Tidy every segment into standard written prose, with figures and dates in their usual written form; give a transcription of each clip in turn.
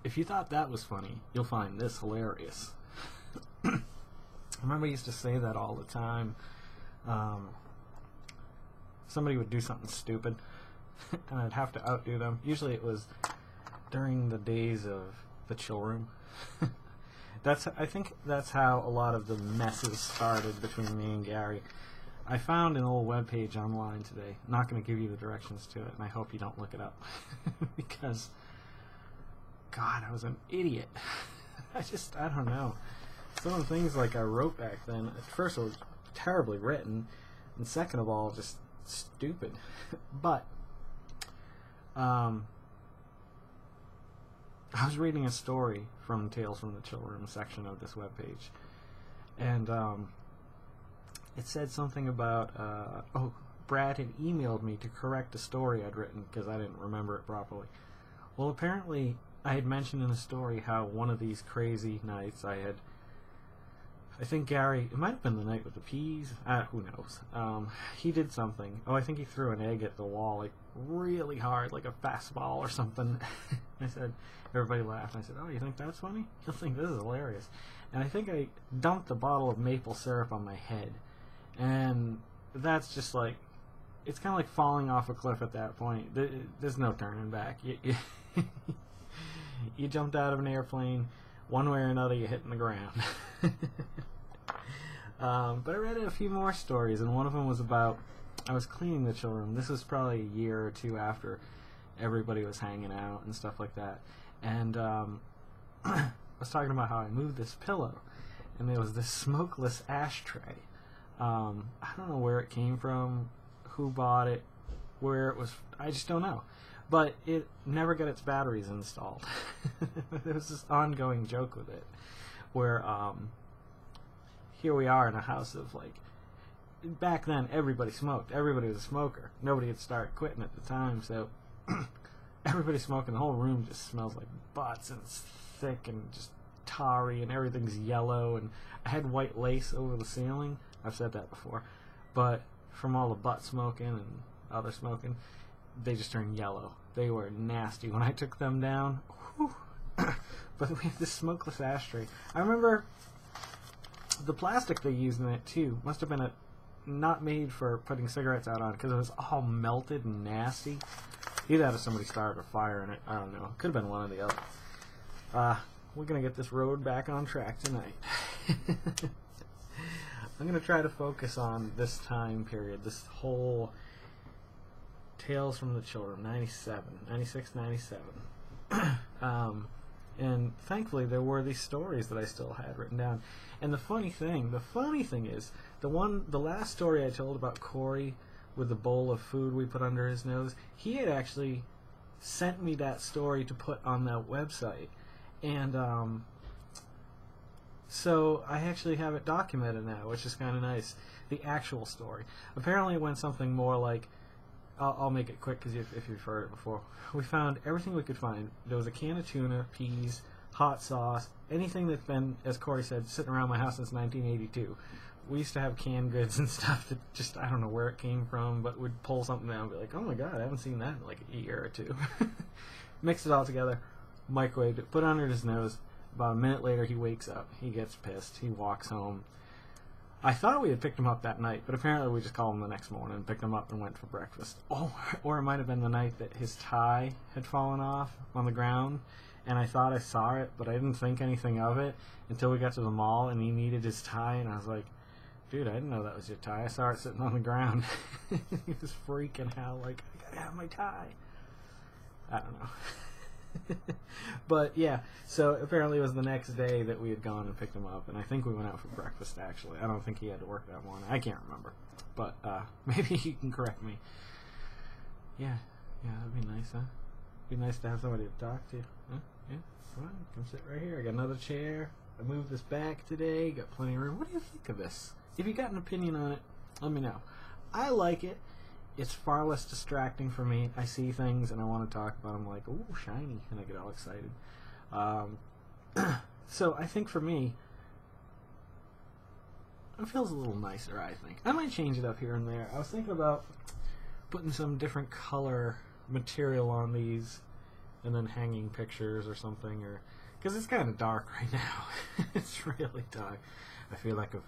if you thought that was funny, you'll find this hilarious. I remember I used to say that all the time. Somebody would do something stupid, and I'd have to outdo them. Usually it was during the days of the chill room. I think that's how a lot of the messes started between me and Gary. I found an old webpage online today. I'm not going to give you the directions to it, and I hope you don't look it up. Because, God, I was an idiot. I don't know. Some of the things like I wrote back then, at first it was terribly written, and second of all, just stupid. But, I was reading a story from Tales from the Chill Room section of this webpage, and it said something about, Brad had emailed me to correct a story I'd written because I didn't remember it properly. Well, apparently I had mentioned in the story how one of these crazy nights I think Gary, it might have been the night with the peas, who knows. He did something. I think he threw an egg at the wall, like, really hard, like a fastball or something. I said, everybody laughed. I said, oh, you think that's funny? You'll think this is hilarious. And I think I dumped a bottle of maple syrup on my head. And that's just like, it's kind of like falling off a cliff at that point. There's no turning back. You jumped out of an airplane, one way or another you're hitting the ground. But I read a few more stories, and one of them was about, I was cleaning the chill room. This was probably a year or two after everybody was hanging out and stuff like that. And I was talking about how I moved this pillow, and there was this smokeless ashtray. I don't know where it came from, who bought it, where it was, I just don't know. But it never got its batteries installed. There was this ongoing joke with it, where here we are in a house of, like, back then everybody smoked. Everybody was a smoker. Nobody had started quitting at the time, so everybody's smoking. The whole room just smells like butts, and it's thick and just tarry, and everything's yellow, and I had white lace over the ceiling. I've said that before. But from all the butt smoking and other smoking, they just turned yellow. They were nasty. When I took them down, whew. But we had this smokeless ashtray. I remember the plastic they used in it, too, must have been not made for putting cigarettes out on, because it was all melted and nasty. Either that or somebody started a fire in it. I don't know. Could have been one or the other. We're going to get this road back on track tonight. I'm going to try to focus on this time period, this whole Tales from the Chill Room, 96, 97. And thankfully there were these stories that I still had written down. And the funny thing is, the last story I told about Corey with the bowl of food we put under his nose, he had actually sent me that story to put on that website. And so I actually have it documented now, which is kind of nice. The actual story. Apparently it went something more like, I'll make it quick because if you've heard it before. We found everything we could find. There was a can of tuna, peas, hot sauce, anything that's been, as Corey said, sitting around my house since 1982. We used to have canned goods and stuff that just, I don't know where it came from, but we'd pull something down and be like, oh my god, I haven't seen that in like a year or two. Mix it all together, microwaved it, put it under his nose. About a minute later, he wakes up. He gets pissed. He walks home. I thought we had picked him up that night, but apparently we just called him the next morning and picked him up and went for breakfast. Oh, or it might have been the night that his tie had fallen off on the ground, and I thought I saw it, but I didn't think anything of it until we got to the mall, and he needed his tie, and I was like, dude, I didn't know that was your tie. I saw it sitting on the ground. He was freaking out, like, I gotta have my tie. I don't know. But yeah, so apparently it was the next day that we had gone and picked him up, and I think we went out for breakfast actually. I don't think he had to work that morning. I can't remember, but maybe he can correct me. Yeah, that'd be nice, huh? Be nice to have somebody to talk to. Huh? Yeah, come on, come sit right here. I got another chair. I moved this back today. Got plenty of room. What do you think of this? If you got an opinion on it, let me know. I like it. It's far less distracting for me. I see things and I want to talk about them, like, ooh, shiny, and I get all excited. So I think for me, it feels a little nicer, I think. I might change it up here and there. I was thinking about putting some different color material on these and then hanging pictures or something, or because it's kind of dark right now. It's really dark. I feel like I've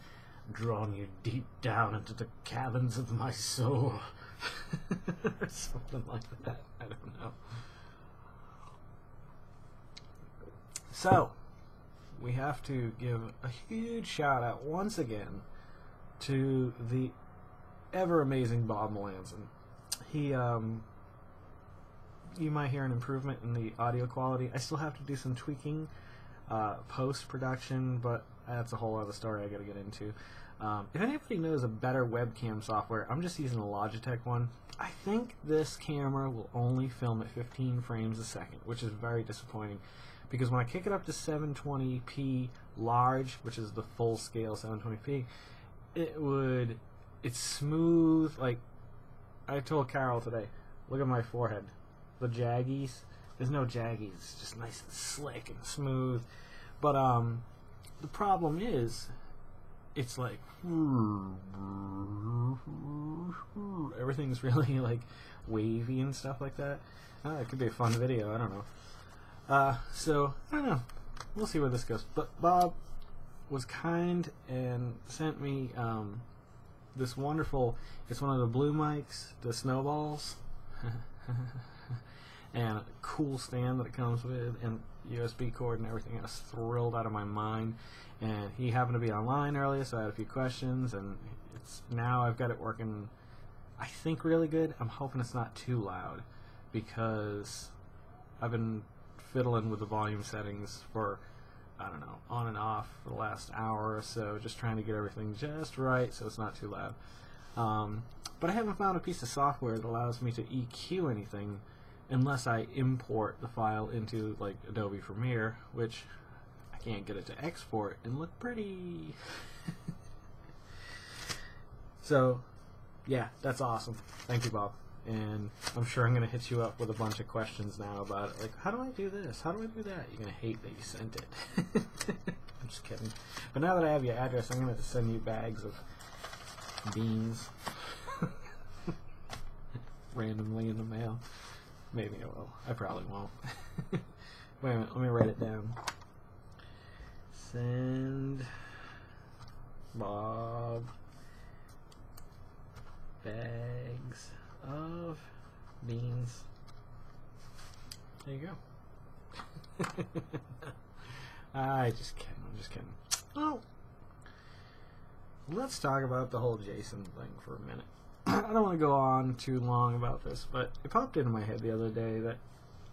drawn you deep down into the caverns of my soul. Or something like that. I don't know. So, we have to give a huge shout out once again to the ever amazing Bob Melanson. He, you might hear an improvement in the audio quality. I still have to do some tweaking, post-production, but that's a whole other story I gotta get into. If anybody knows a better webcam software, I'm just using a Logitech one. I think this camera will only film at 15 frames a second, which is very disappointing, because when I kick it up to 720p large, which is the full scale 720p, it's smooth. Like, I told Carol today, look at my forehead. The jaggies, there's no jaggies, it's just nice and slick and smooth. But the problem is, it's like everything's really like wavy and stuff like that. It could be a fun video, I don't know. So I don't know, we'll see where this goes. But Bob was kind and sent me this wonderful, it's one of the blue mics, the snowballs. And a cool stand that it comes with, and USB cord and everything. I was thrilled out of my mind. And he happened to be online earlier, so I had a few questions, and now I've got it working, I think, really good. I'm hoping it's not too loud, because I've been fiddling with the volume settings for, I don't know, on and off for the last hour or so, just trying to get everything just right so it's not too loud. But I haven't found a piece of software that allows me to EQ anything unless I import the file into like Adobe Premiere, which I can't get it to export and look pretty. So yeah, that's awesome. Thank you, Bob. And I'm sure I'm going to hit you up with a bunch of questions now about it, like, how do I do this? How do I do that? You're going to hate that you sent it. I'm just kidding. But now that I have your address, I'm going to have to send you bags of beans randomly in the mail. Maybe I will. I probably won't. Wait a minute, let me write it down. Send Bob bags of beans. There you go. I'm just kidding. Oh, let's talk about the whole Jason thing for a minute. I don't want to go on too long about this, but it popped into my head the other day that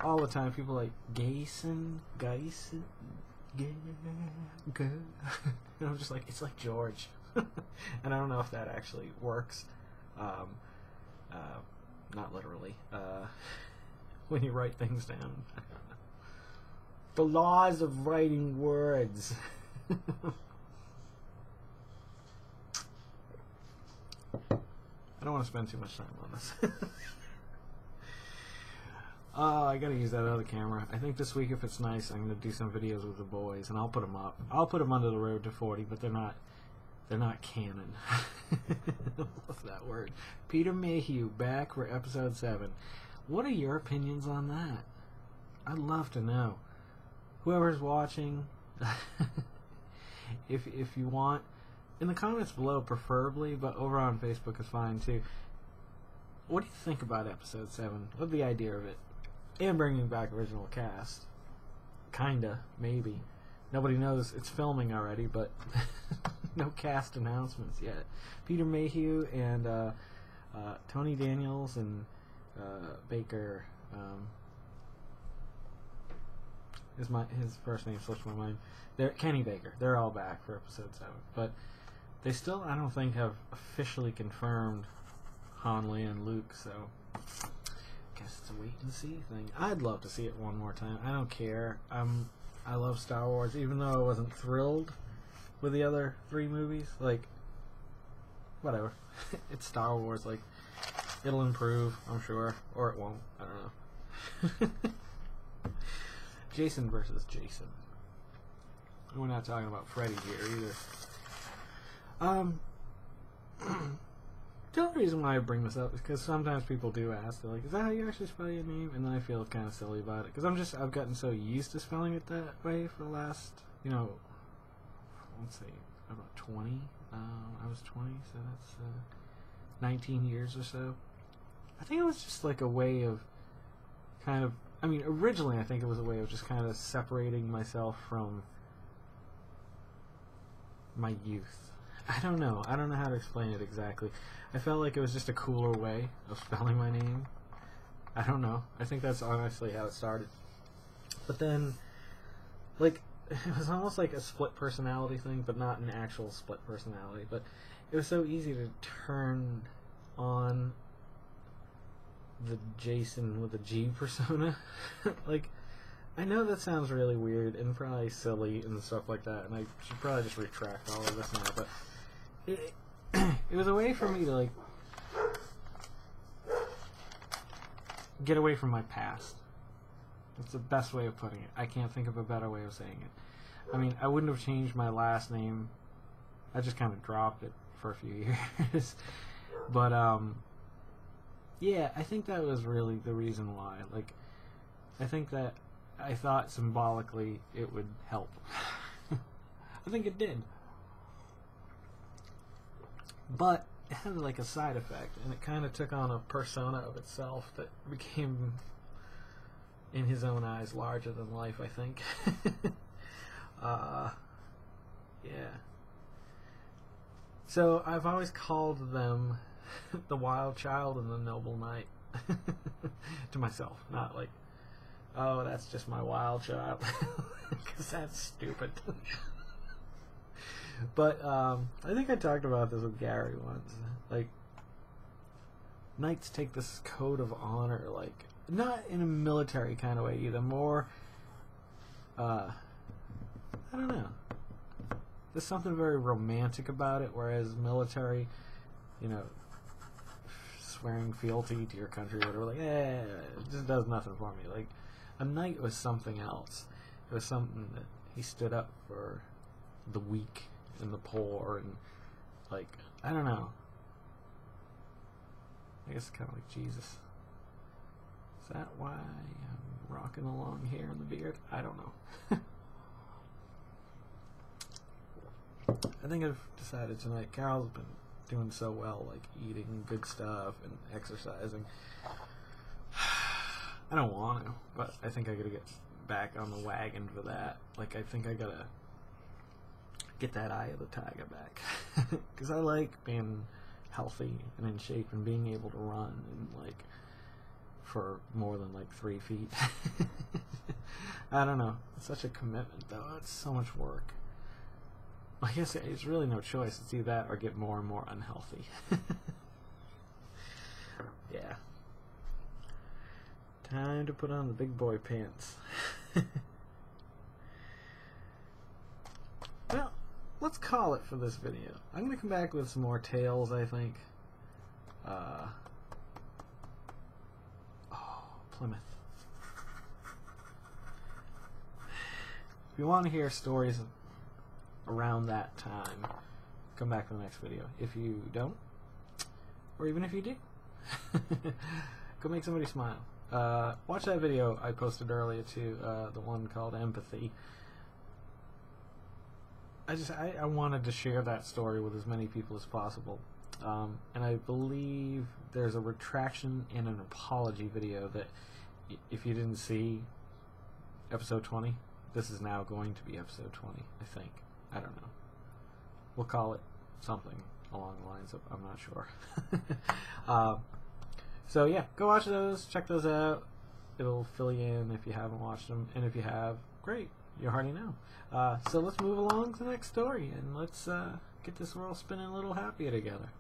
all the time people like Gayson, and I'm just like, it's like George. And I don't know if that actually works. Not literally. When you write things down. I don't know. The laws of writing words. I don't want to spend too much time on this. I gotta use that other camera. I think this week, if it's nice, I'm gonna do some videos with the boys, and I'll put them up. I'll put them under the road to 40, but they're not canon. I love that word. Peter Mayhew back for episode 7. What are your opinions on that? I'd love to know. Whoever's watching, if you want, in the comments below preferably, but over on Facebook is fine too. What do you think about episode 7? What's the idea of it? And bringing back original cast. Kinda, maybe. Nobody knows it's filming already, but no cast announcements yet. Peter Mayhew and Tony Daniels and Baker. His first name slipped my mind. Kenny Baker. They're all back for episode 7, but they still, I don't think, have officially confirmed Han, Leia, and Luke. So guess it's a wait and see thing. I'd love to see it one more time. I don't care. I love Star Wars, even though I wasn't thrilled with the other 3 movies. Like, whatever. It's Star Wars. Like, it'll improve, I'm sure, or it won't. I don't know. Jason versus Jason. We're not talking about Freddy here either. The only reason why I bring this up is because sometimes people do ask, they're like, is that how you actually spell your name? And then I feel kind of silly about it, because I've gotten so used to spelling it that way for the last, let's see, about 20. I was 20, so that's 19 years or so. I think it was just like a way of kind of, originally I think it was a way of just kind of separating myself from my youth. I don't know how to explain it exactly. I felt like it was just a cooler way of spelling my name. I don't know. I think that's honestly how it started. But then, like, it was almost like a split personality thing, but not an actual split personality. But it was so easy to turn on the Jason with a G persona. Like, I know that sounds really weird and probably silly and stuff like that, and I should probably just retract all of this now, but it was a way for me to, like, get away from my past. That's the best way of putting it. I can't think of a better way of saying it. I wouldn't have changed my last name. I just kind of dropped it for a few years. But, yeah, I think that was really the reason why. Like, I think that I thought symbolically it would help. I think it did. But it had like a side effect, and it kind of took on a persona of itself that became, in his own eyes, larger than life, I think. Yeah. So I've always called them the wild child and the noble knight. To myself, not like, oh, that's just my wild child, because that's stupid. But I think I talked about this with Gary once. Like, knights take this code of honor, like, not in a military kind of way either, more, I don't know. There's something very romantic about it, whereas military, swearing fealty to your country or whatever, like, it just does nothing for me. Like, a knight was something else. It was something that he stood up for the weak and the poor, and, like, I don't know. I guess kind of like Jesus. Is that why I'm rocking the long hair and the beard? I don't know. I think I've decided tonight. Carol's been doing so well, like eating good stuff and exercising. I don't want to, but I think I gotta get back on the wagon for that. Like, I think I gotta get that eye of the tiger back. Because I like being healthy and in shape and being able to run and, like, for more than, like, 3 feet. I don't know. It's such a commitment, though. It's so much work. I guess it's really no choice. It's either that or get more and more unhealthy. Yeah. Time to put on the big boy pants. Well, let's call it for this video. I'm going to come back with some more tales, I think. Plymouth. If you want to hear stories around that time, come back for the next video. If you don't, or even if you do, go make somebody smile. Watch that video I posted earlier too, the one called Empathy. I wanted to share that story with as many people as possible. And I believe there's a retraction and an apology video that, if you didn't see episode 20, this is now going to be episode 20, I think. I don't know. We'll call it something along the lines of, I'm not sure. So yeah, go watch those, check those out. It'll fill you in if you haven't watched them, and if you have, great, you already know. So let's move along to the next story, and let's get this world spinning a little happier together.